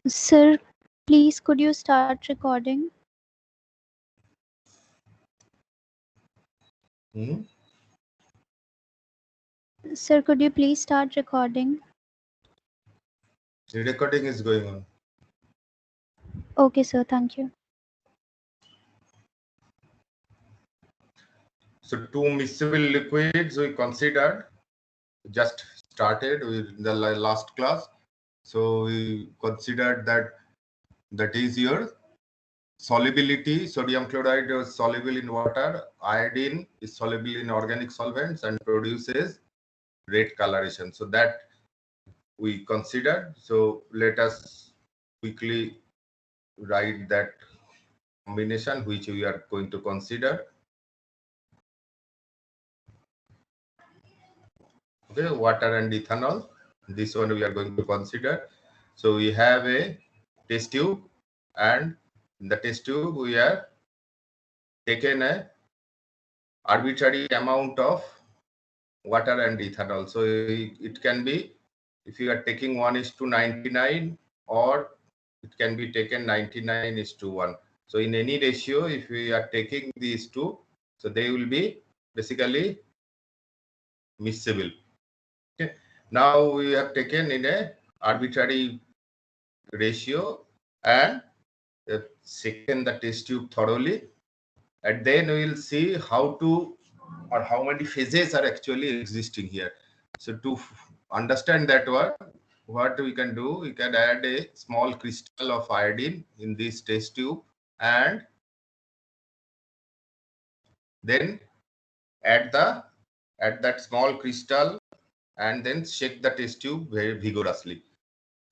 Sir, please could you start recording? Hmm? Sir, could you please start recording? The recording is going on. Okay, sir, thank you. So two miscible liquids we considered, just started with the last class. So we considered that is your solubility. Sodium chloride is soluble in water. Iodine is soluble in organic solvents and produces red coloration. So that we considered. So let us quickly write that combination which we are going to consider. Okay, water and ethanol. This one we are going to consider. So we have a test tube, and in the test tube we are taken a arbitrary amount of water and ethanol. So it can be, if you are taking 1:99, or it can be taken 99:1. So in any ratio, if we are taking these two, so they will be basically miscible. Okay. Now we have taken in a arbitrary ratio and second the test tube thoroughly, and then we will see how to, or how many phases are actually existing here. So to understand that one, what we can do, we can add a small crystal of iodine in this test tube, and then add that small crystal, and then shake the test tube very vigorously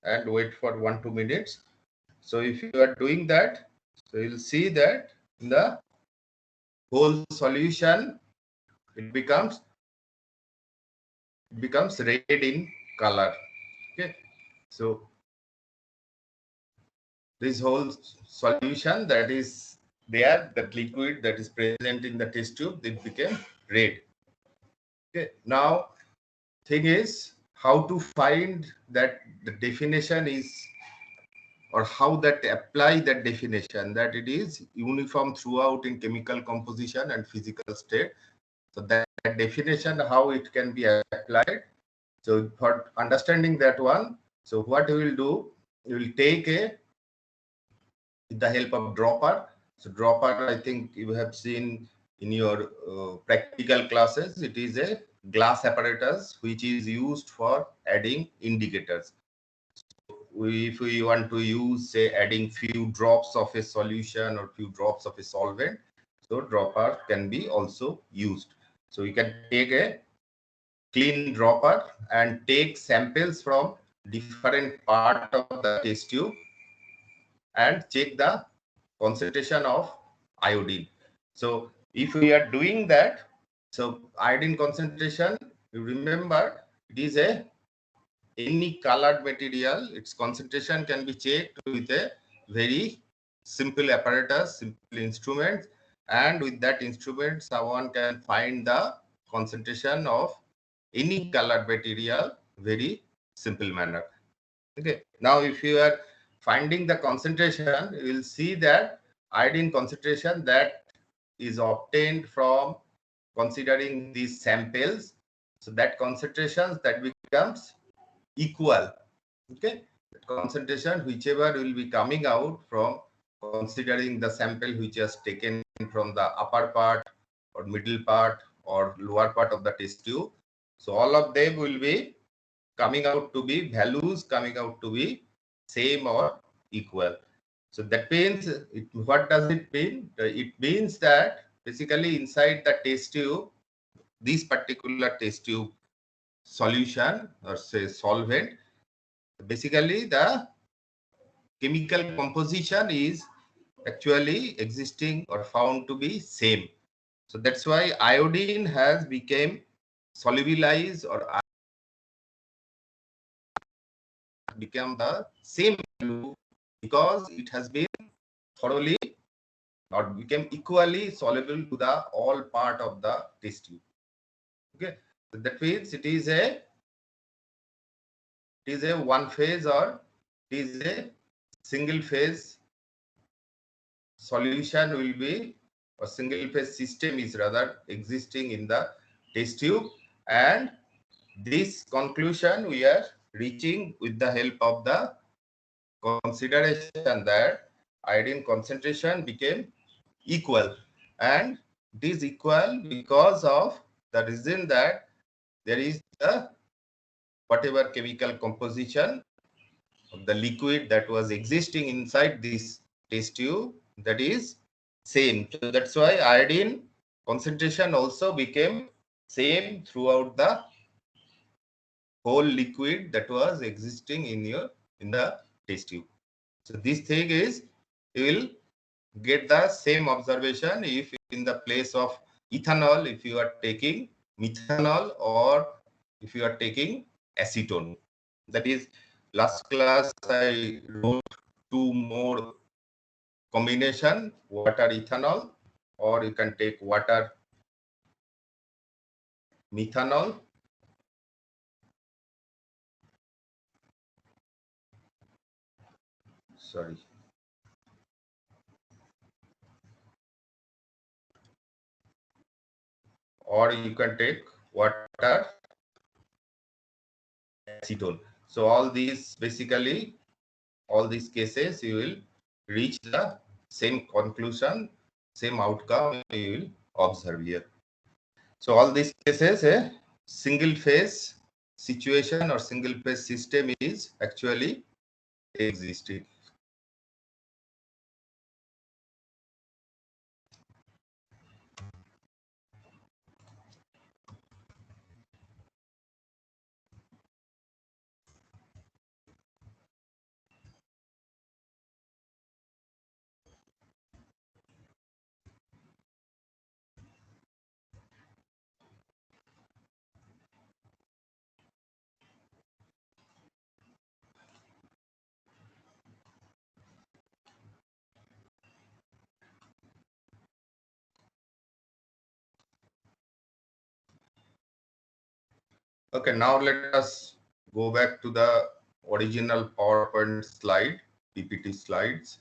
and wait for 1-2 minutes. So if you are doing that, so you'll see that in the whole solution it becomes red in color. Okay, so this whole solution that is there, that liquid that is present in the test tube, it became red. Okay, now thing is how to find that the definition is, or how that apply that definition, that it is uniform throughout in chemical composition and physical state. So that definition, how it can be applied. So for understanding that one, so what we will do, we will take with the help of dropper. So dropper, I think you have seen in your practical classes, it is a glass apparatus which is used for adding indicators. If we want to use, say, adding few drops of a solution or few drops of a solvent, so dropper can be also used. So we can take a clean dropper and take samples from different part of the test tube and check the concentration of iodine. So if we are doing that, so iodine concentration, you remember, it is a any colored material, its concentration can be checked with a very simple apparatus, simple instrument, and with that instrument someone can find the concentration of any colored material very simple manner. Okay, now if you are finding the concentration, you will see that iodine concentration that is obtained from considering these samples, so that concentrations that becomes equal. Okay, the concentration whichever will be coming out from considering the sample which is taken from the upper part or middle part or lower part of the test tube, so all of them will be coming out to be values coming out to be same or equal. So that means what does it mean? It means that basically inside the test tube, this particular test tube solution or say solvent, basically the chemical composition is actually existing or found to be same. So that's why iodine has become solubilized or become the same value because it has been thoroughly or became equally soluble to the all part of the test tube. Okay, so that means it is a one phase or it is a single phase solution will be, or single phase system is rather existing in the test tube, and this conclusion we are reaching with the help of the consideration that iodine concentration became equal, and it is equal because of the reason that there is the whatever chemical composition of the liquid that was existing inside this test tube, that is same. So that's why iodine concentration also became same throughout the whole liquid that was existing in the test tube. So this thing is, you will get the same observation if in the place of ethanol, if you are taking methanol, or if you are taking acetone. That is, last class I wrote two more combination, water ethanol, or you can take water methanol. Sorry. Or you can take water acetone. So all these basically, all these cases you will reach the same conclusion, same outcome you will observe here. So all these cases, a single phase situation or single phase system is actually existing. Okay, now let us go back to the original PowerPoint slide, PPT slides.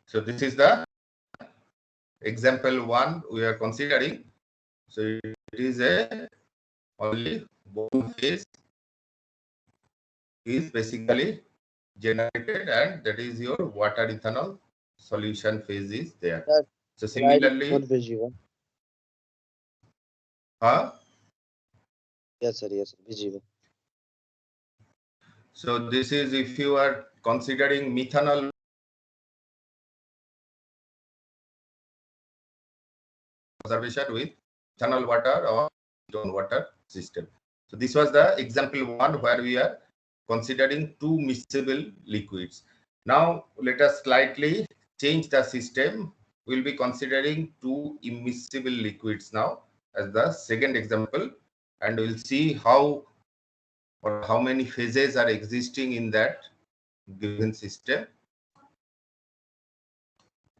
So this is the example one we are considering. So it is a only one phase is basically generated, and that is your water ethanol solution phase is there. Sir, So slide similarly, not visible. Yes, sir. Yes, sir. Visible. So this is if you are considering methanol observation with ethanol water or ketone water system. So this was the example one where we are considering two miscible liquids. Now let us slightly change the system. We'll be considering two immiscible liquids now as the second example, and we'll see how or how many phases are existing in that given system.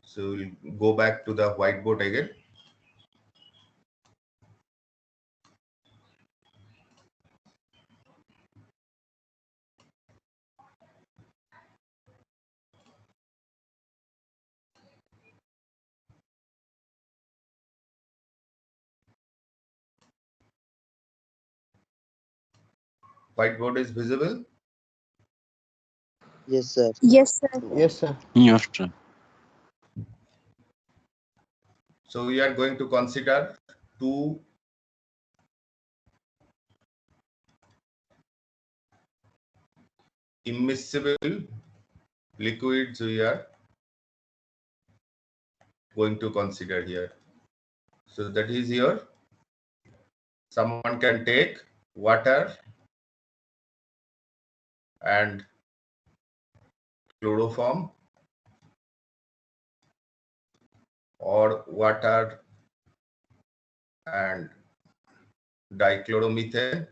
So we'll go back to the whiteboard again. Whiteboard is visible. Yes, sir. Yes, sir. Yes, sir. Yes, sir. So we are going to consider two immiscible liquids we are going to consider here. So that is here. Someone can take water and chloroform, or water and dichloromethane,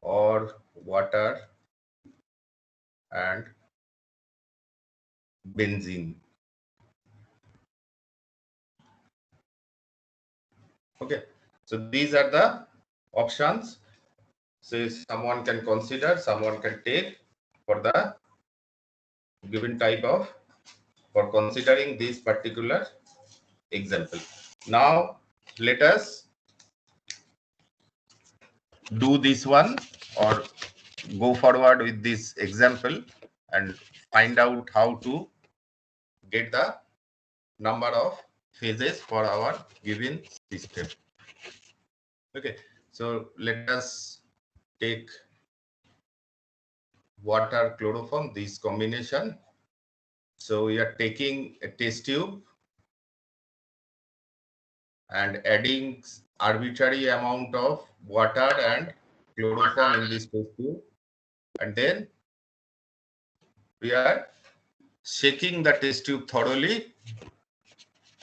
or water and benzene. Okay, so these are the options. So someone can consider, someone can take for the given type of, for considering this particular example. Now let us do this one or go forward with this example and find out how to get the number of phases for our given system. Okay, so let us take water chloroform, this combination. So we are taking a test tube and adding arbitrary amount of water and chloroform in this test tube, and then we are shaking the test tube thoroughly.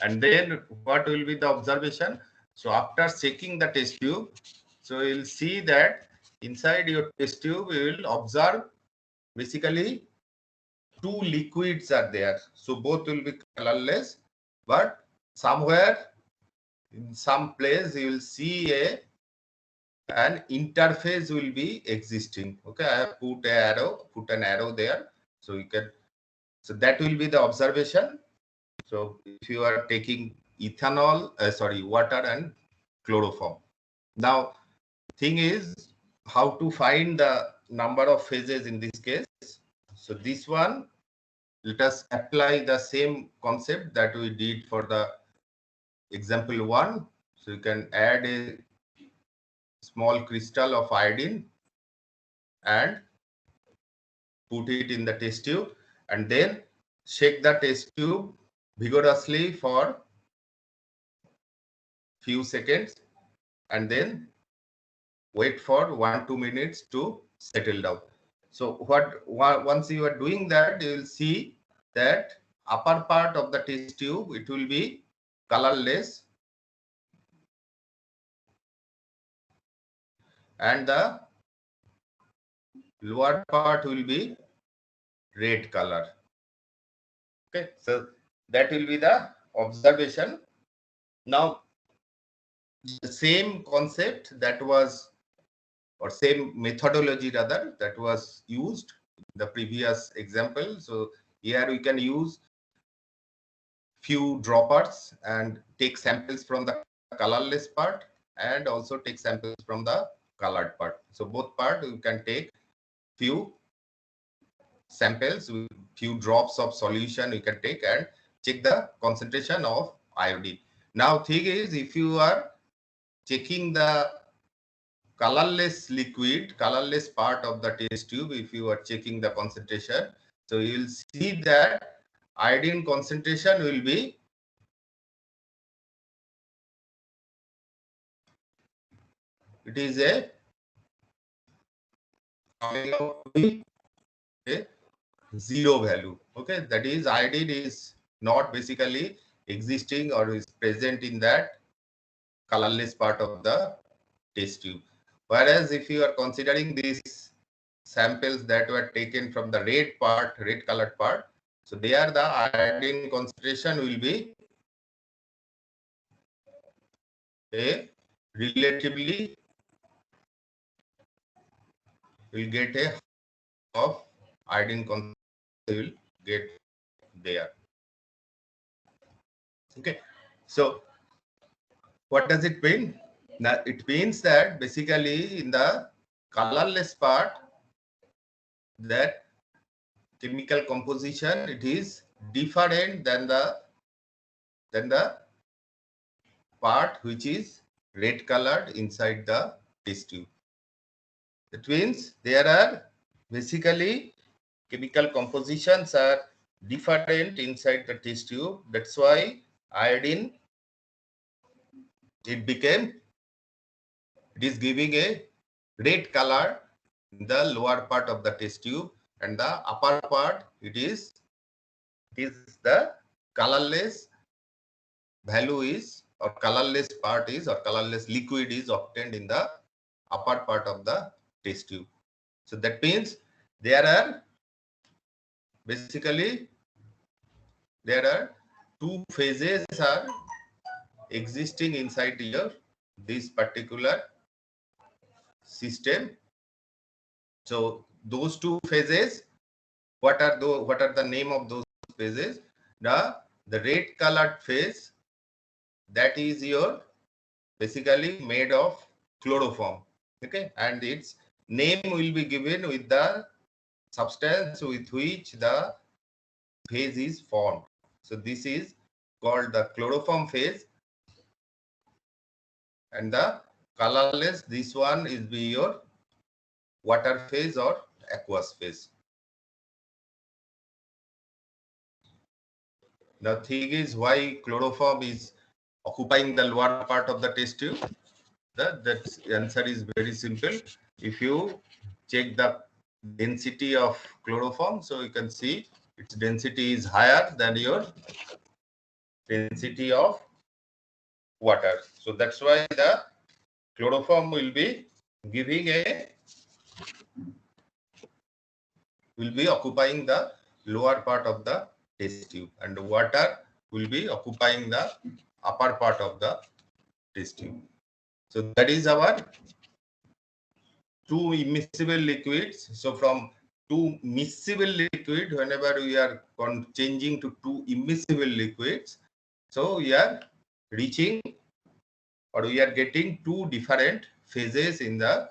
And then what will be the observation? So after shaking the test tube, so you'll see that inside your test tube you will observe basically two liquids are there. So both will be colorless, but somewhere in some place you will see an interface will be existing. Okay, I have put an arrow there, so you can, so that will be the observation. So if you are taking ethanol, water and chloroform. Now, thing is how to find the number of phases in this case. So this one, let us apply the same concept that we did for the example one. So you can add a small crystal of iodine and put it in the test tube, and then shake the test tube vigorously for few seconds, and then wait for 1-2 minutes to settle down. So once you are doing that, you will see that upper part of the test tube, it will be colorless, and the lower part will be red color. Okay, so that will be the observation. Now the same concept that was, or same methodology rather, that was used in the previous example. So here we can use few droppers and take samples from the colorless part and also take samples from the colored part. So both part you can take few samples with few drops of solution you can take and check the concentration of iodine. Now thing is, if you are checking the colorless liquid, colorless part of the test tube, if you are checking the concentration, so you will see that iodine concentration will be it is a coming out to be a zero value. Okay, that is iodine is not basically existing or is present in that colorless part of the test tube. Whereas if you are considering these samples that were taken from the red part, red colored part, so there the iodine concentration will be a relatively, will get a of iodine concentration will get there. Okay, so what does it mean? Now it means that basically in the colorless part, that chemical composition, it is different than the part which is red colored inside the test tube. That means there are basically chemical compositions are different inside the test tube. That's why iodine, it is giving a red color in the lower part of the test tube, and the upper part it is the colorless value is, or colorless part is, or colorless liquid is obtained in the upper part of the test tube. So that means there are basically two phases are existing inside your this particular system. So those two phases, what are the name of those phases? The red colored phase, that is your basically made of chloroform. Okay, and its name will be given with the substance with which the phase is formed. So this is called the chloroform phase, and the colorless, this one is be your water phase or aqueous phase. The thing is, why chloroform is occupying the lower part of the test tube? The answer is very simple. If you check the density of chloroform, so you can see its density is higher than your density of water. So that's why the chloroform will be occupying the lower part of the test tube, and the water will be occupying the upper part of the test tube. So that is our two immiscible liquids. So from two miscible liquid, whenever we are changing to two immiscible liquids, so we are reaching, or we are getting two different phases in the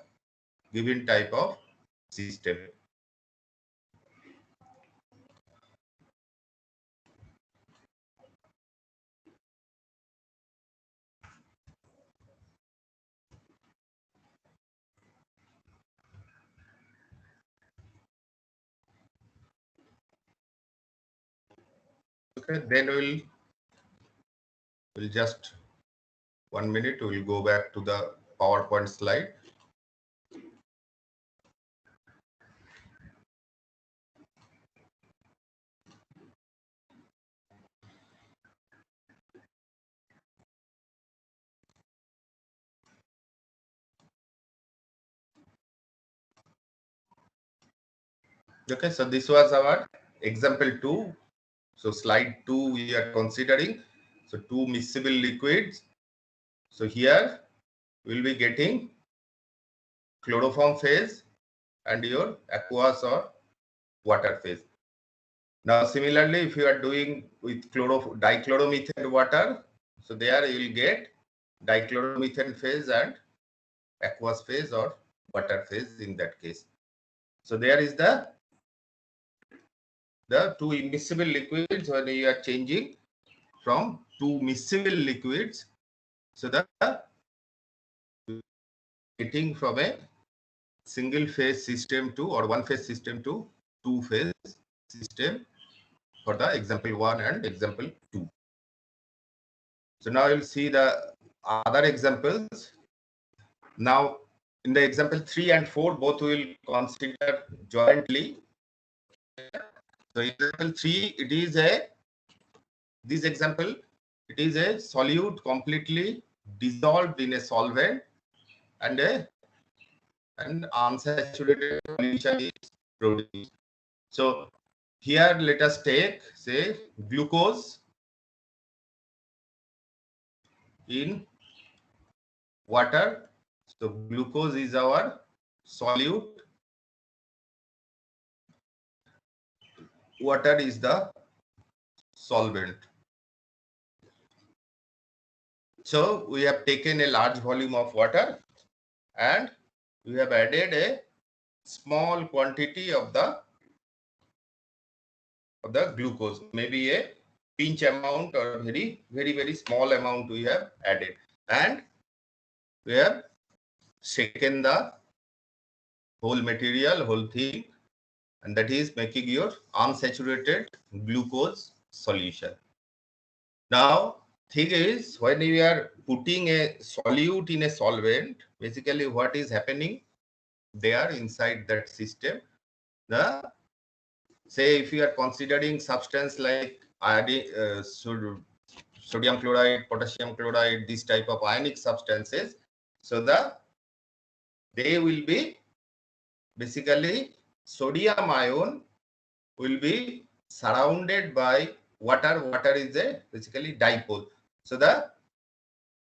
given type of system. Okay, then we'll just 1 minute, we'll go back to the PowerPoint slide. Okay, so this was our example 2. So slide 2 we are considering. So two miscible liquids. So here we'll be getting chloroform phase and your aqueous or water phase. Now similarly, if you are doing with dichloromethane water, so there you will get dichloromethane phase and aqueous phase or water phase in that case. So there is the two immiscible liquids when you are changing from two miscible liquids. So the getting from a single phase system to, or one phase system to two phase system for the example 1 and example 2. So now you'll see the other examples. Now in the example 3 and 4, both will consider jointly. So example 3, this example, it is a solute completely dissolved in a solvent, and an unsaturated solution is produced. So here let us take, say, glucose in water. So glucose is our solute, water is the solvent. So we have taken a large volume of water and we have added a small quantity of the glucose, maybe a pinch amount or very small amount we have added, and we have shaken the whole material, whole thing, and that is making your unsaturated glucose solution. Now thing is, when we are putting a solute in a solvent, basically what is happening there inside that system, say if you are considering substance like iodine, sodium chloride, potassium chloride, this type of ionic substances, so they will be basically, sodium ion will be surrounded by water. Water is a basically dipole. So the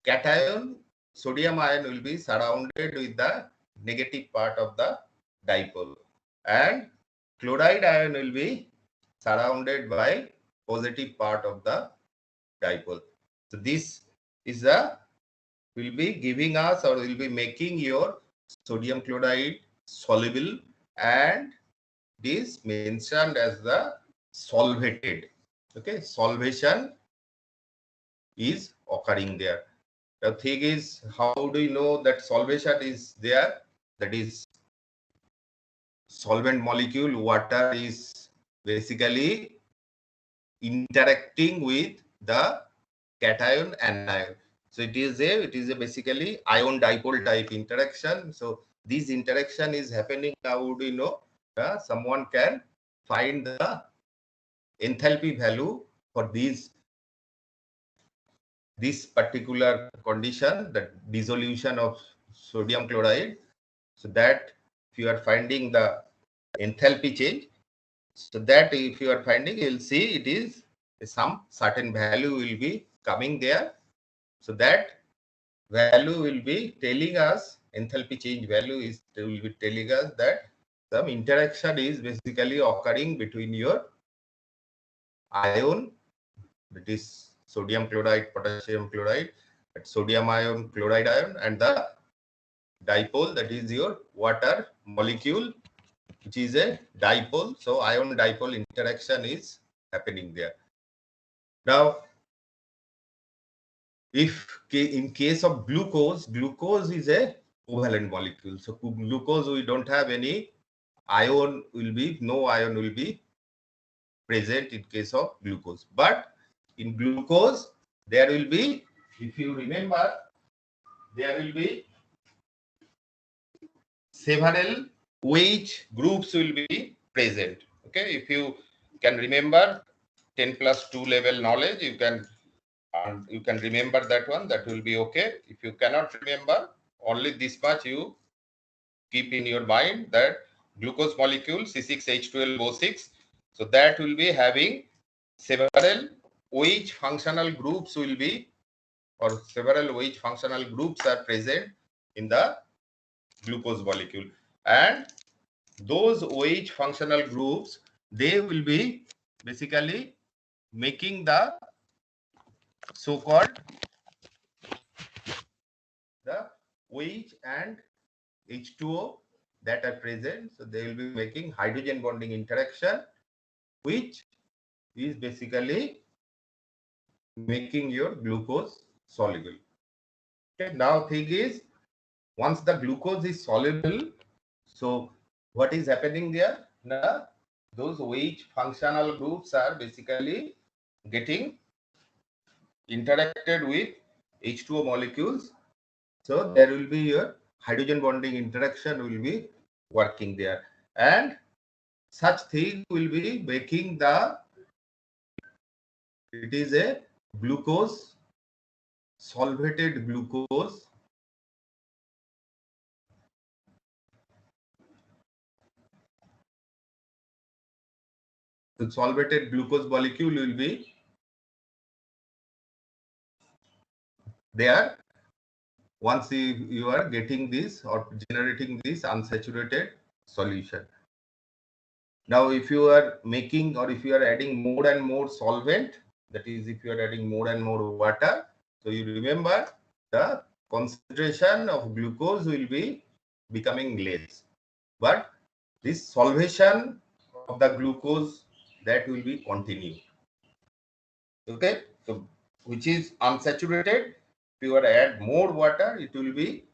cation sodium ion will be surrounded with the negative part of the dipole, and chloride ion will be surrounded by positive part of the dipole. So this is the will be giving us or will be making your sodium chloride soluble, and this mentioned as the solvated. Okay, solvation is occurring there. The thing is, how do you know that solvation is there? That is, solvent molecule water is basically interacting with the cation and anion. So it is a basically ion dipole type interaction. So this interaction is happening. How would we know? Someone can find the enthalpy value for this particular condition, the dissolution of sodium chloride. So that if you are finding the enthalpy change, so that if you are finding, you'll see it is some certain value will be coming there. So that value will be telling us, enthalpy change value is will be telling us that some interaction is basically occurring between your ion, that is sodium chloride, potassium chloride, that sodium ion, chloride ion, and the dipole, that is your water molecule, which is a dipole. So ion dipole interaction is happening there. Now, if in case of glucose, glucose is a covalent molecule. So glucose, we don't have any ion no ion will be present in case of glucose. But in glucose, there will be, if you remember, there will be several OH groups will be present. Okay, if you can remember 10+2 level knowledge, you can remember that one. That will be okay. If you cannot remember, only this much you keep in your mind, that glucose molecule C6H12O6. So that will be having several OH functional groups will be, or several OH functional groups are present in the glucose molecule, and those OH functional groups, they will be basically making the so-called the OH and H2O that are present. So they will be making hydrogen bonding interaction, which is basically making your glucose soluble. Okay, now thing is, once the glucose is soluble, so what is happening there? Now, those OH functional groups are basically getting interacted with H2O molecules. So there will be your hydrogen bonding interaction will be working there, and such thing will be making it is a glucose, solvated glucose. The solvated glucose molecule will be there once you are getting this or generating this unsaturated solution. Now, if you are making or if you are adding more and more solvent, that is, if you are adding more and more water, so you remember the concentration of glucose will be becoming less. But this solvation of the glucose, that will be continued. Okay, so which is unsaturated. If you are to add more water, it will be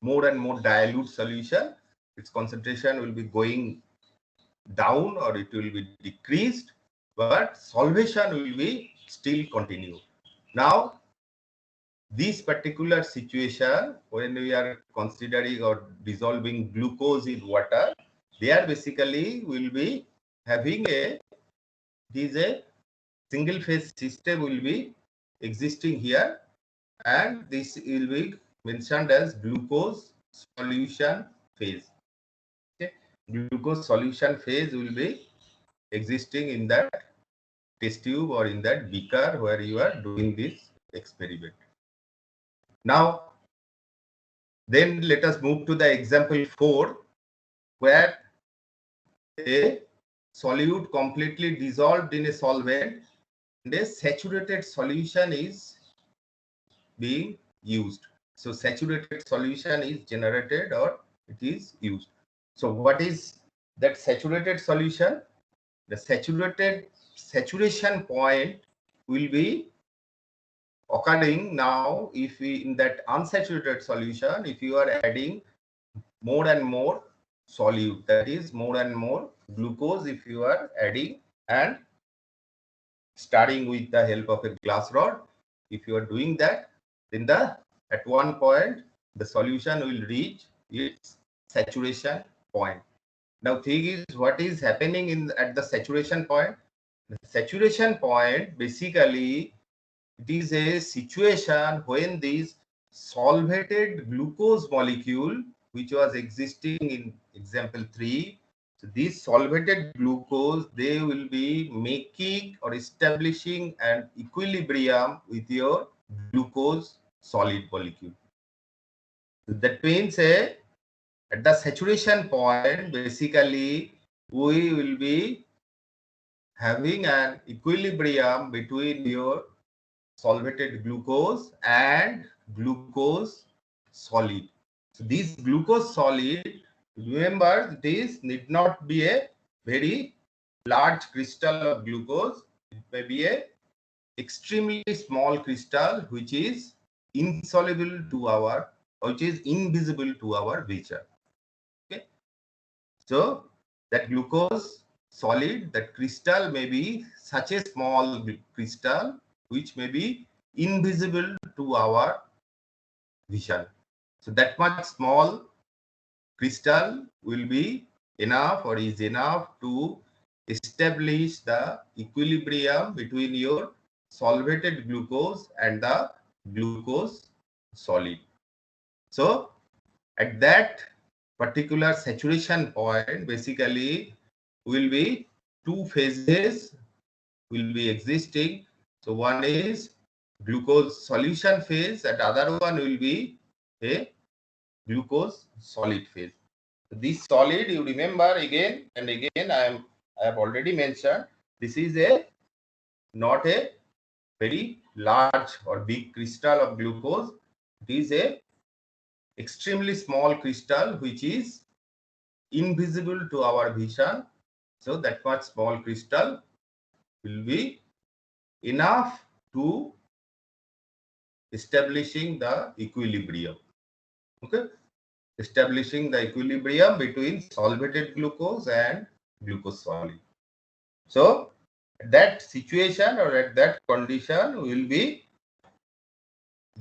more and more dilute solution. Its concentration will be going down or it will be decreased, but solvation will be still continue. Now, this particular situation, when we are considering or dissolving glucose in water, there basically will be having a single phase system will be existing here, and this will be mentioned as glucose solution phase. Okay, glucose solution phase will be existing in that test tube or in that beaker where you are doing this experiment. Now, then let us move to the example 4, where a solute completely dissolved in a solvent and a saturated solution is being used. So saturated solution is generated or it is used. So what is that saturated solution? The saturation point will be occurring now if we, in that unsaturated solution, if you are adding more and more solute, that is more and more glucose if you are adding, and starting with the help of a glass rod, if you are doing that, then at one point the solution will reach its saturation point. Now thing is, what is happening at the saturation point? The saturation point, basically it is a situation when this solvated glucose molecule, which was existing in example 3, so these solvated glucose, they will be making or establishing an equilibrium with your glucose solid molecule. That means at the saturation point, basically we will be having an equilibrium between your solvated glucose and glucose solid. So this glucose solid, remember, this need not be a very large crystal of glucose. It may be a extremely small crystal which is insoluble to our, which is invisible to our vision. Okay, so that glucose solid, that crystal may be such a small crystal which may be invisible to our vision. So that much small crystal will be enough or is enough to establish the equilibrium between your solvated glucose and the glucose solid. So at that particular saturation point, basically will be two phases will be existing. So one is glucose solution phase and other one will be a glucose solid phase. This solid, you remember again and again, I have already mentioned, this is not a very large or big crystal of glucose. It is a extremely small crystal which is invisible to our vision. So that much small crystal will be enough to establishing the equilibrium. Okay, establishing the equilibrium between solvated glucose and glucose solid. So at that situation or at that condition, we will be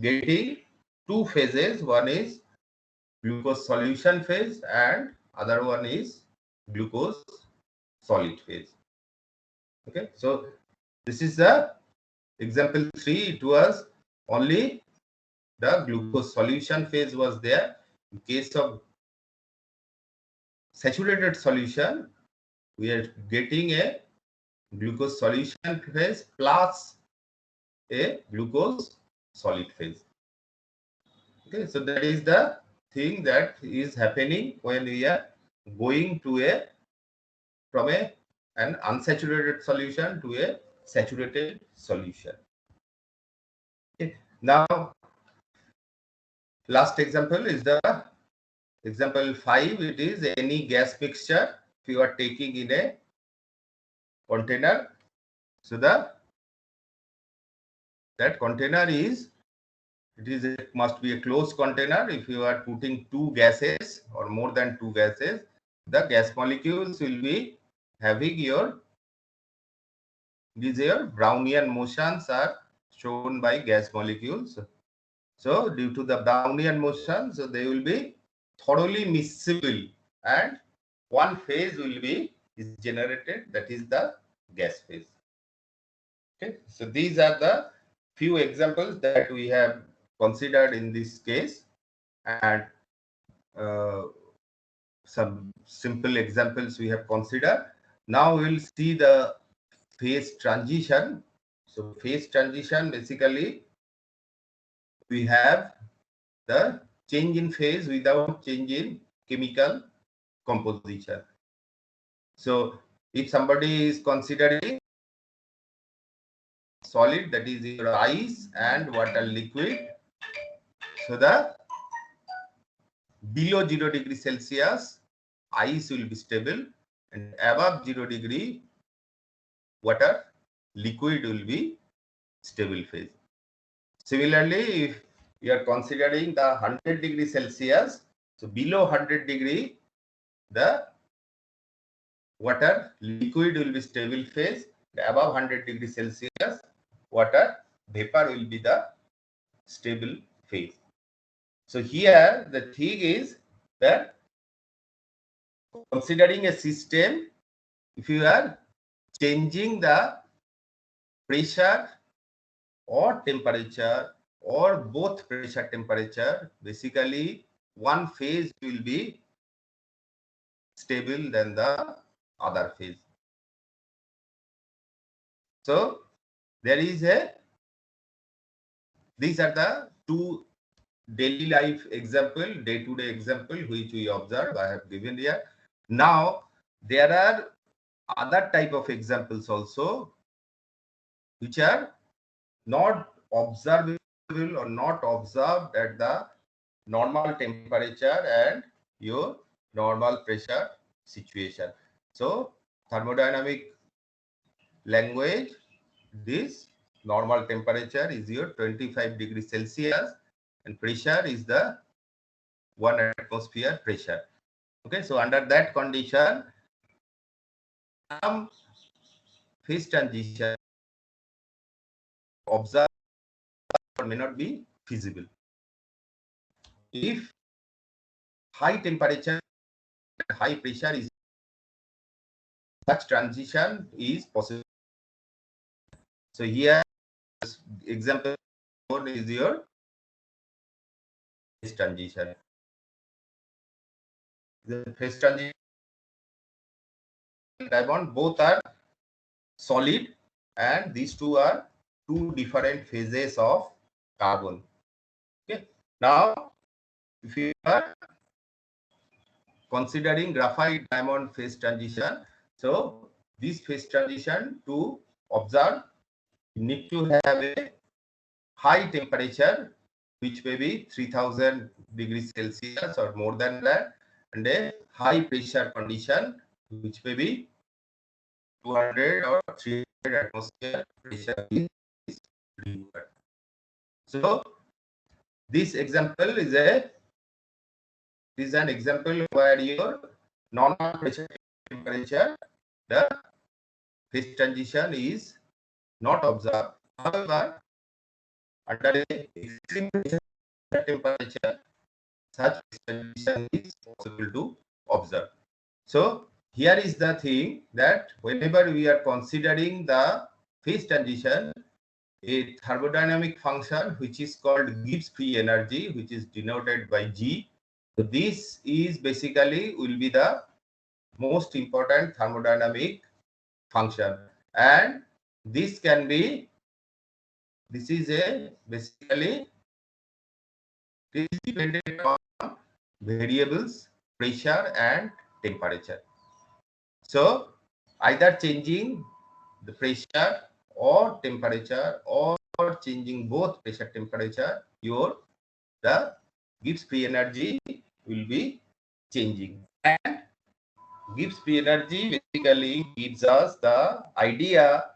getting two phases. One is glucose solution phase and other one is glucose solid phase. Okay, so this is the example 3. It was only the glucose solution phase was there. In case of saturated solution, we are getting a glucose solution phase plus a glucose solid phase. Okay, so that is the thing that is happening when we are going to from an unsaturated solution to a saturated solution. Okay. Now, last example is the example 5. It is any gas mixture if you are taking in a container. So that container is, must be a closed container. If you are putting two gases or more than two gases, the gas molecules will be having your Brownian motions are shown by gas molecules. So due to the Brownian motions, so they will be thoroughly miscible and one phase will be is generated, that is the gas phase. Okay, so these are the few examples that we have considered in this case, and some simple examples we have considered. Now we will see the phase transition. So phase transition, basically we have the change in phase without change in chemical composition. So if somebody is considering solid, that is your ice and water liquid, so the below 0 degree Celsius ice will be stable, and above 0 degree water liquid will be stable phase. Similarly, if you are considering the 100 degree Celsius, so below 100 degree the water liquid will be stable phase, above 100 degree Celsius water vapor will be the stable phase. So here the thing is that considering a system, if you are changing the pressure or temperature or both pressure temperature, basically one phase will be stable than the other phase. So there is these are the two daily life example, day-to-day example which we observe. I have given here. Now there are other type of examples also which are not observable or not observed at the normal temperature and your normal pressure situation. So thermodynamic language, this normal temperature is your 25 degrees Celsius and pressure is the 1 atmosphere pressure. Okay, so under that condition, some phase transition observed may not be feasible. If high temperature and high pressure is, such transition is possible. So here example one is your phase transition. The phase transition diamond both are solid and these two are two different phases of carbon. Okay, now if you are considering graphite diamond phase transition, so this phase transition to observe, you need to have a high temperature which may be 3000 degrees Celsius or more than that, and a high pressure condition which may be 200 or 300 atmosphere pressure is required. So this example is an example where your normal pressure temperature, the phase transition is not observed. However, under a extreme pressure temperature, such transition is possible to observe. So here is the thing that whenever we are considering the phase transition, a thermodynamic function which is called Gibbs free energy, which is denoted by G. So this is basically will be the most important thermodynamic function, and this can be, this is a basically it is dependent on variables pressure and temperature. So either changing the pressure or temperature or changing both pressure temperature, your the Gibbs free energy will be changing. And Gibbs free energy basically gives us the idea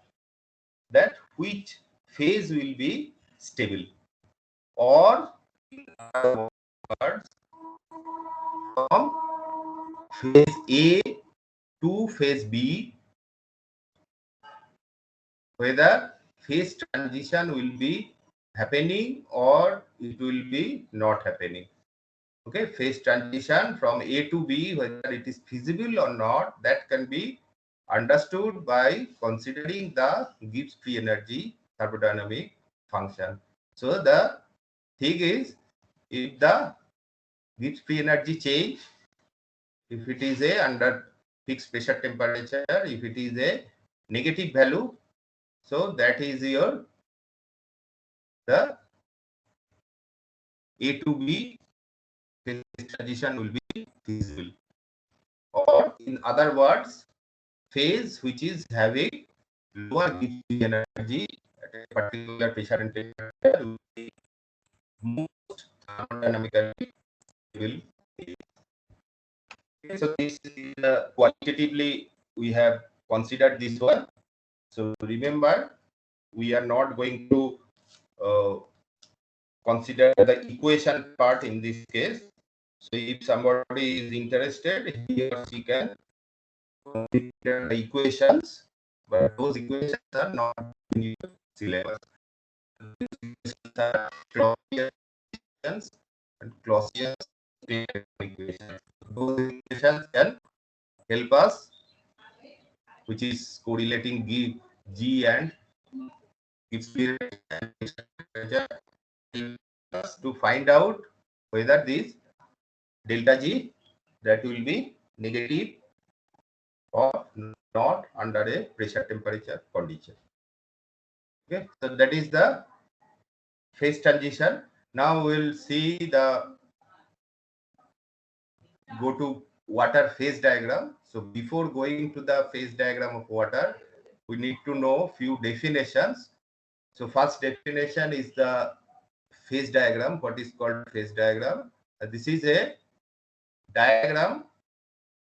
that which phase will be stable, or in other words, from phase A to phase B, whether phase transition will be happening or it will be not happening. Okay, phase transition from A to B, whether it is feasible or not, that can be understood by considering the Gibbs free energy thermodynamic function. So the thing is, if the Gibbs free energy change, if it is a under fixed pressure temperature, if it is a negative value, so that is your the A to B phase transition will be feasible. Or in other words, phase which is having lower Gibbs energy at a particular pressure and temperature will be most thermodynamically stable. So this is qualitatively we have considered this one. So remember, we are not going to consider the equation part in this case. So if somebody is interested, he or she can consider the equations, but those equations are not in your syllabus. These equations are Clausius and Clausius equations. Those equations can help us, which is correlating G and Gibbs period and temperature, help us to find out whether this delta G that will be negative or not under a pressure temperature condition. Okay, so that is the phase transition. Now we'll see the go to water phase diagram. So before going to the phase diagram of water, we need to know few definitions. So first definition is the phase diagram. What is called phase diagram? This is a diagram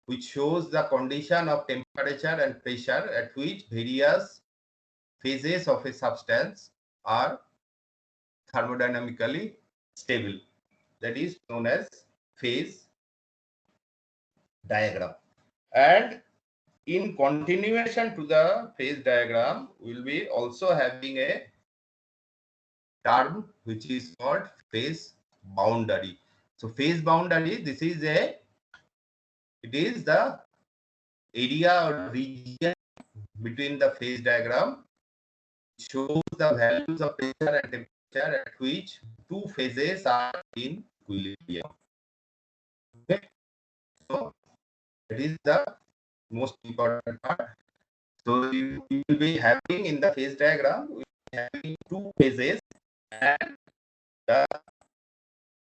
which shows the condition of temperature and pressure at which various phases of a substance are thermodynamically stable. That is known as phase diagram. And in continuation to the phase diagram, we will be also having a term which is called phase boundary. So phase boundary, it is the area or region between the phase diagram, shows the values of pressure and temperature at which two phases are in equilibrium. Okay, so that is the most important part. So you will be having in the phase diagram, we will be having two phases, and the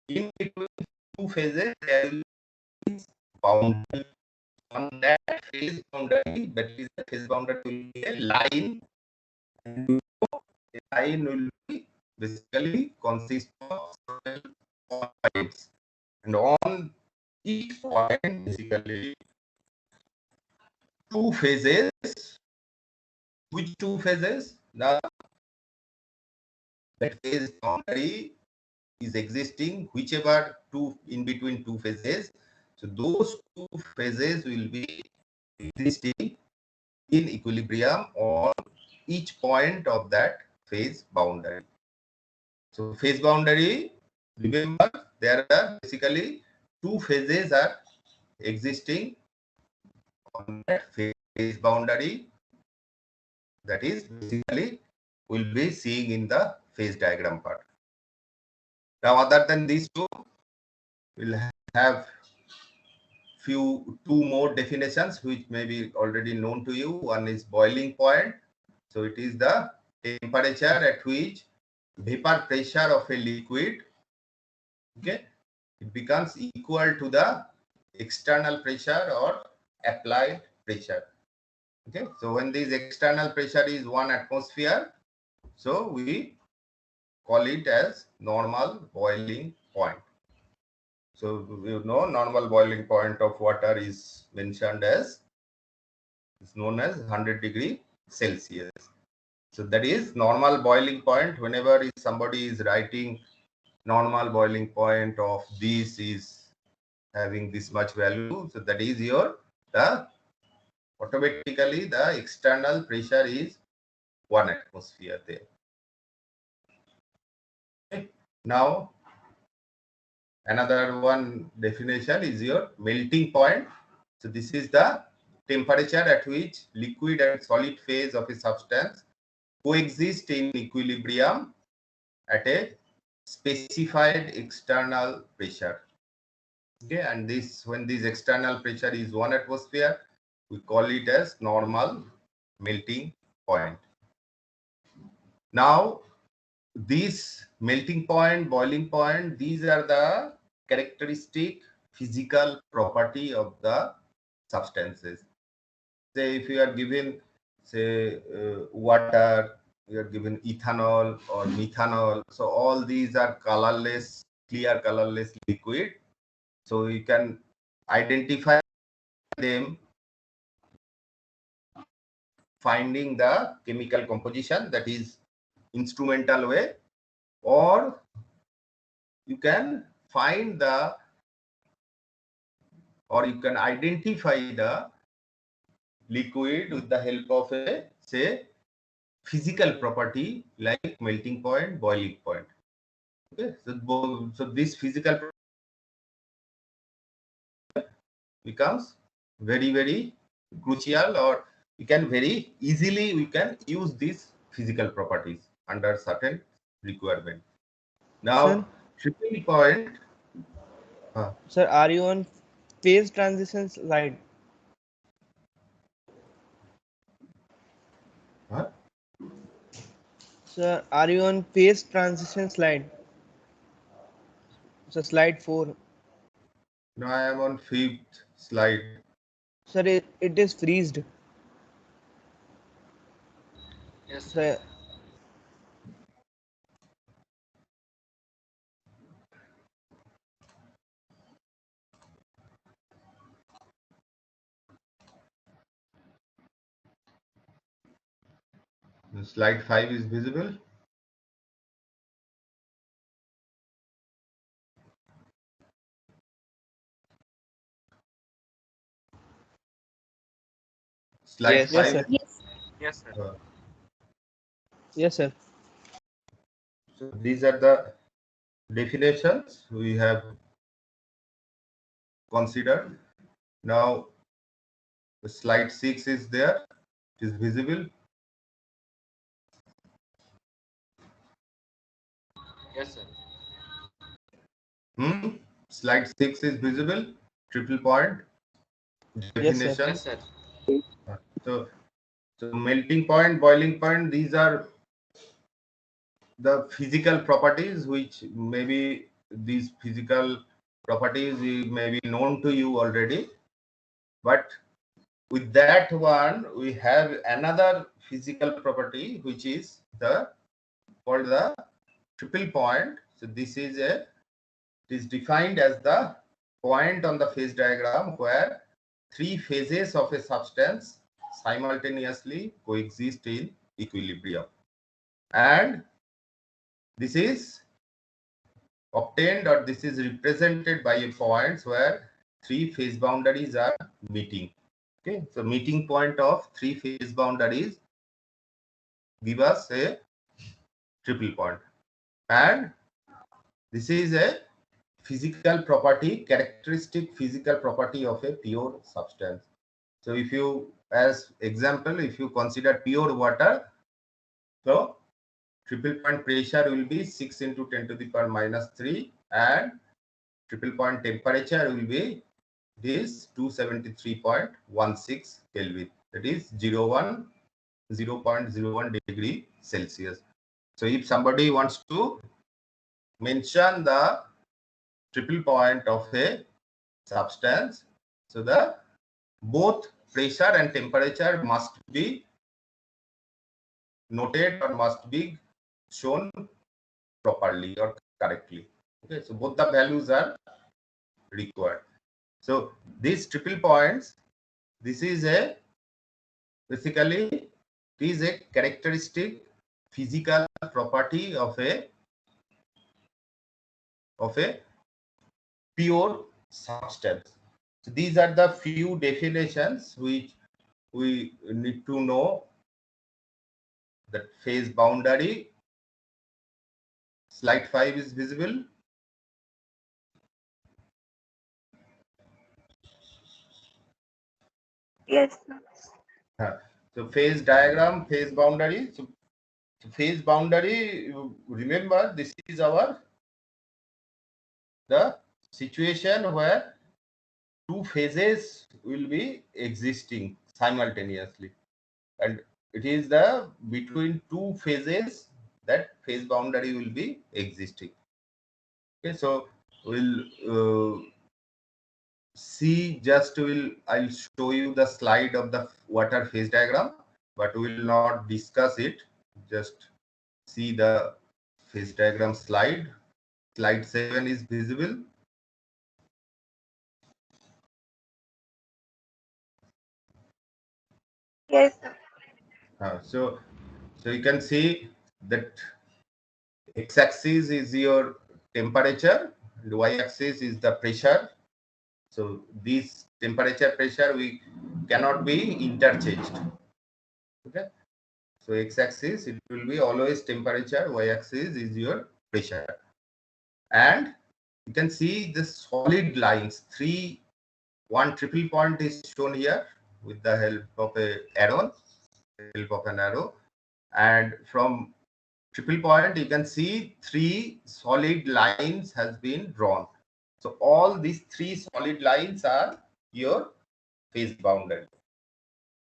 in between two phases there will be boundary. On that phase boundary, that is the phase boundary will be a line, and a line will be basically consist of several points, and on each point basically two phases. Which two phases? The that phase boundary is existing, whichever two in between two phases. So those two phases will be existing in equilibrium on each point of that phase boundary. So phase boundary, remember, there are basically two phases are existing on that phase boundary. That is basically we'll be seeing in the phase diagram part. Now, other than these two, we'll have two more definitions which may be already known to you. One is boiling point. So it is the temperature at which vapor pressure of a liquid, okay, it becomes equal to the external pressure or applied pressure. Okay, so when this external pressure is 1 atmosphere, so we call it as normal boiling point. So you know normal boiling point of water is mentioned as, is known as 100 degree Celsius. So that is normal boiling point. Whenever somebody is writing normal boiling point of this is having this much value, so that is your automatically the external pressure is 1 atmosphere there. Okay. Now another one definition is your melting point. So this is the temperature at which liquid and solid phase of a substance coexist in equilibrium at a specified external pressure. Okay, and this when this external pressure is 1 atmosphere, we call it as normal melting point. Now, this melting point, boiling point, these are the characteristic physical property of the substances. Say if you are given, say, water, you are given ethanol or methanol. So all these are colorless, clear colorless liquid. So you can identify them finding the chemical composition, that is instrumental way, or you can find the, or you can identify the liquid with the help of a, say, physical property like melting point, boiling point. Okay, so this physical becomes very crucial, or we can very easily we can use these physical properties under certain requirement. Sir, Now, tripping point. Uh, sir, are you on phase transition slide? huh? Sir, are you on phase transition slide? So slide 4. Now I am on fifth slide. Sir, it is freezed. Yes, sir. Sir, Slide 5 is visible. Slide yes, 5 sir. is, Yes, sir. Yes, sir. so these are the definitions we have considered. Now slide 6 is there, it is visible. Yes, sir. Slide 6 is visible, triple point Yes, sir. definition. Yes, sir. So, so melting point, boiling point, these are the physical properties which maybe these physical properties may be known to you already. But with that one, we have another physical property which is the called the triple point. So this is a, it is defined as the point on the phase diagram where three phases of a substance simultaneously coexist in equilibrium, and this is obtained, or this is represented by a points where three phase boundaries are meeting. Okay, so meeting point of three phase boundaries give us a triple point, and this is a physical property, characteristic physical property of a pure substance. So if you, as example, if you consider pure water, so triple point pressure will be 6 into 10 to the power minus 3, and triple point temperature will be this 273.16 Kelvin, that is 0.01 degree Celsius. So if somebody wants to mention the triple point of a substance, so the both pressure and temperature must be noted or must be shown properly or correctly. Okay, so both the values are required. So these triple points, this is a, basically it is a characteristic physical property of a pure substance. So these are the few definitions which we need to know. That phase boundary, slide 5 is visible. Yes, So phase diagram, phase boundary. So phase boundary, you remember, this is our the situation where two phases will be existing simultaneously, and it is the between two phases that phase boundary will be existing. Okay, so we'll I'll show you the slide of the water phase diagram, but we will not discuss it. Just see the phase diagram slide. Slide 7 is visible. Yes, sir. So you can see that x-axis is your temperature, and y-axis is the pressure. So this temperature pressure we cannot be interchanged. Okay. So x-axis it will be always temperature, y-axis is your pressure, and you can see the solid lines. One triple point is shown here with the help of an arrow, and from triple point you can see 3 solid lines has been drawn. So all these 3 solid lines are your phase boundary.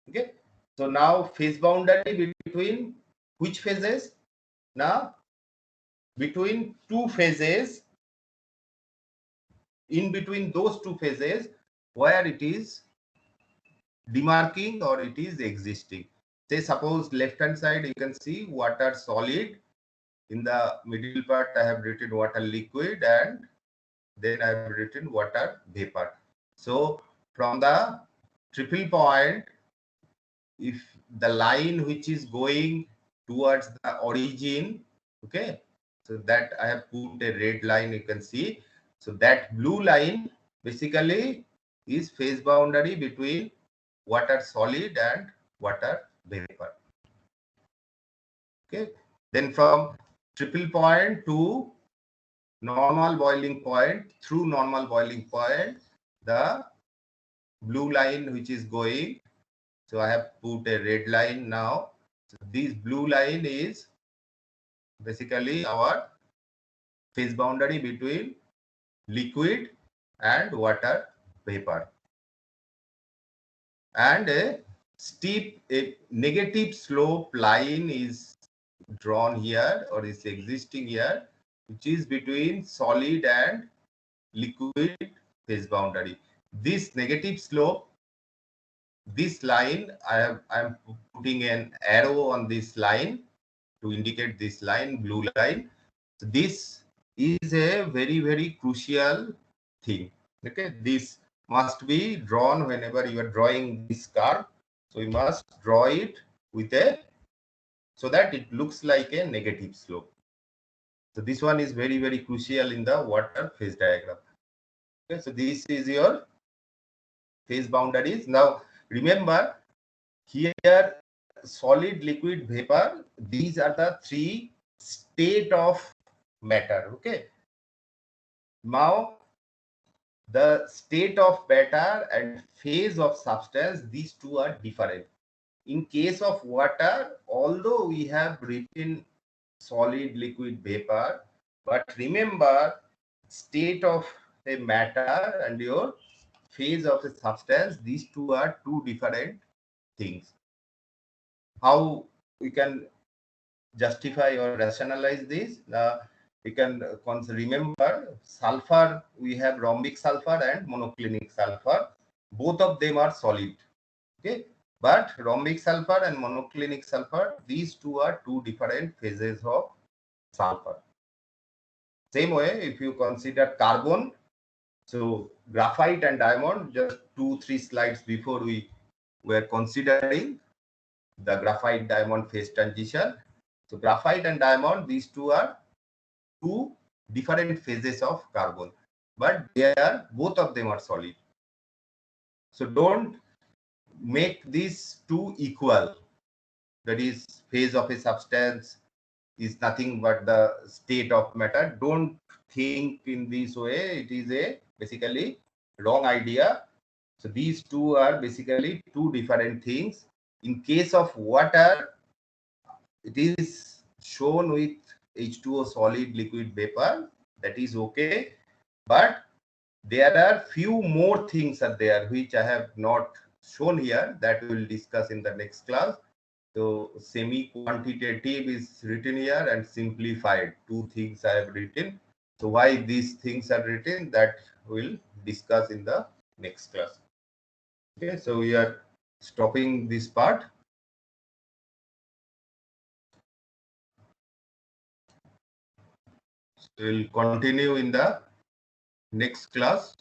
Okay, so now phase boundary between which phases? Now between two phases, in between those two phases where it is demarking or it is existing. Say suppose left hand side you can see water solid, in the middle part I have written water liquid, and then I have written water vapor. So from the triple point, if the line which is going towards the origin, okay, so that I have put a red line, you can see. So that blue line basically is phase boundary between water solid and water vapor. Okay, then from triple point to normal boiling point, through normal boiling point, the blue line which is going, so I have put a red line now. So this blue line is basically our phase boundary between liquid and water vapor. And a negative slope line is drawn here or is existing here, which is between solid and liquid phase boundary. This negative slope, this line, I am putting an arrow on this line to indicate this line, blue line. So this is a very, very crucial thing. Okay, this must be drawn whenever you are drawing this curve. So you must draw it with a, so that it looks like a negative slope. So this one is very, very crucial in the water phase diagram. Okay, so this is your phase boundaries. Now remember here, solid, liquid, vapor, these are the 3 state of matter. Okay, now the state of matter and phase of substance, these two are different. In case of water, although we have written solid, liquid, vapor, but remember state of a matter and your phase of a substance, these two are two different things. How we can justify or rationalize this? We can remember sulfur, we have rhombic sulfur and monoclinic sulfur. Both of them are solid. Okay, but rhombic sulfur and monoclinic sulfur, these two are two different phases of sulfur. Same way, if you consider carbon, so graphite and diamond, just 2-3 slides before we were considering the graphite diamond phase transition. So graphite and diamond, these two are two different phases of carbon, but they are, both of them are solid. So don't make these two equal. That is, phase of a substance is nothing but the state of matter. Don't think in this way. It is a basically wrong idea. So these two are basically two different things. In case of water, it is shown with H2O, solid, liquid, vapor. That is okay. But there are few more things are there which I have not shown here, that we will discuss in the next class. So semi-quantitative is written here and simplified. Two things I have written. So why these things are written, that we'll discuss in the next class. Okay, so we are stopping this part. So we'll continue in the next class.